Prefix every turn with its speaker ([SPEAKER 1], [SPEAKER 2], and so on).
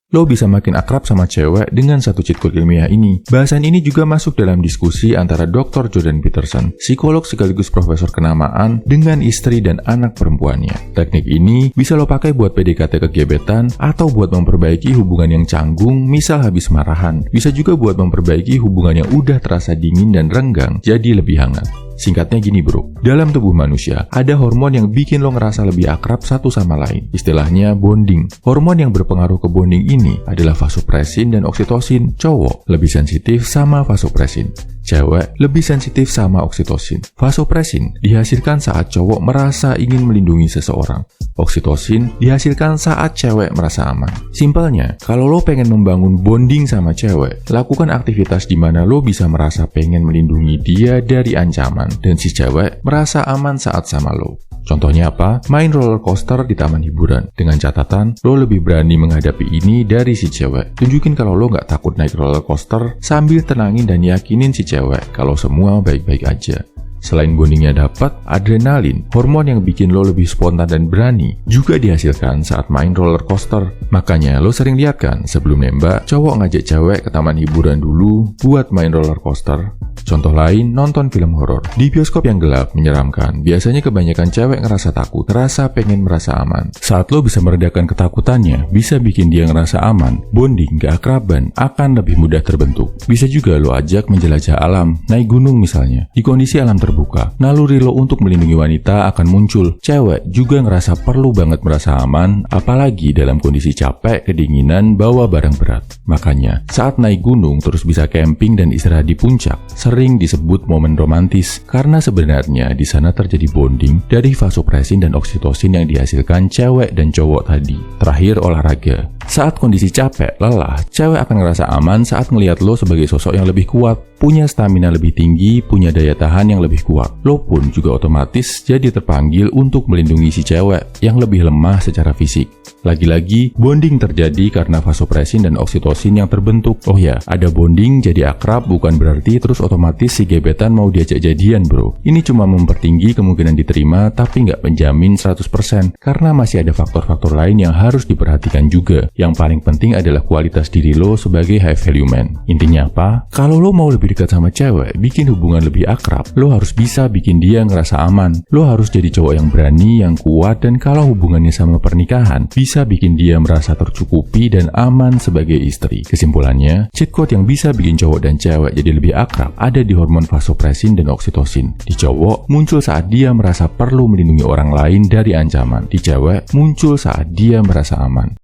[SPEAKER 1] lo bisa makin akrab sama cewek dengan satu cheat code ilmiah ini. Bahasan ini juga masuk dalam diskusi antara Dr. Jordan Peterson, psikolog sekaligus profesor kenamaan, dengan istri dan anak perempuannya. Teknik ini bisa lo pakai buat PDKT ke gebetan atau buat memperbaiki hubungan yang canggung, misal habis marahan. Bisa juga buat memperbaiki hubungan yang udah terasa dingin dan renggang jadi lebih hangat. Singkatnya gini bro, dalam tubuh manusia ada hormon yang bikin lo ngerasa lebih akrab satu sama lain. Istilahnya bonding. Hormon yang berpengaruh ke bonding ini adalah vasopresin dan oksitosin. Cowok lebih sensitif sama vasopresin. Cewek lebih sensitif sama oksitosin. Vasopresin dihasilkan saat cowok merasa ingin melindungi seseorang. Oksitosin dihasilkan saat cewek merasa aman. Simpelnya, kalau lo pengen membangun bonding sama cewek, lakukan aktivitas di mana lo bisa merasa pengen melindungi dia dari ancaman dan si cewek merasa aman saat sama lo. Contohnya apa? Main roller coaster di taman hiburan. Dengan catatan, lo lebih berani menghadapi ini dari si cewek. Tunjukin kalau lo nggak takut naik roller coaster sambil tenangin dan yakinin si cewek kalau semua baik-baik aja. Selain bondingnya dapat, adrenalin, hormon yang bikin lo lebih spontan dan berani, juga dihasilkan saat main roller coaster. Makanya lo sering lihat kan, sebelum nembak, cowok ngajak cewek ke taman hiburan dulu buat main roller coaster. Contoh lain, nonton film horor. Di bioskop yang gelap, menyeramkan, biasanya kebanyakan cewek ngerasa takut, ngerasa pengen merasa aman. Saat lo bisa meredakan ketakutannya, bisa bikin dia ngerasa aman, bonding, keakraban akan lebih mudah terbentuk. Bisa juga lo ajak menjelajah alam, naik gunung misalnya. Di kondisi alam terbuka, naluri lo untuk melindungi wanita akan muncul. Cewek juga ngerasa perlu banget merasa aman, apalagi dalam kondisi capek, kedinginan, bawa barang berat. Makanya, saat naik gunung terus bisa camping dan istirahat di puncak, sering disebut momen romantis karena sebenarnya di sana terjadi bonding dari vasopresin dan oksitosin yang dihasilkan cewek dan cowok tadi. Terakhir, olahraga. Saat kondisi capek, lelah, cewek akan ngerasa aman saat ngelihat lo sebagai sosok yang lebih kuat, punya stamina lebih tinggi, punya daya tahan yang lebih kuat. Lo pun juga otomatis jadi terpanggil untuk melindungi si cewek yang lebih lemah secara fisik. Lagi-lagi, bonding terjadi karena vasopresin dan oksitosin yang terbentuk. Oh ya, ada bonding jadi akrab bukan berarti terus otomatis si gebetan mau diajak jadian bro. Ini cuma mempertinggi kemungkinan diterima tapi nggak menjamin 100% karena masih ada faktor-faktor lain yang harus diperhatikan juga. Yang paling penting adalah kualitas diri lo sebagai high value man. Intinya apa? Kalau lo mau lebih dekat sama cewek, bikin hubungan lebih akrab, lo harus bisa bikin dia ngerasa aman. Lo harus jadi cowok yang berani, yang kuat, dan kalau hubungannya sama pernikahan, bisa bikin dia merasa tercukupi dan aman sebagai istri. Kesimpulannya, cheat code yang bisa bikin cowok dan cewek jadi lebih akrab ada di hormon vasopresin dan oksitosin. Di cowok, muncul saat dia merasa perlu melindungi orang lain dari ancaman. Di cewek, muncul saat dia merasa aman.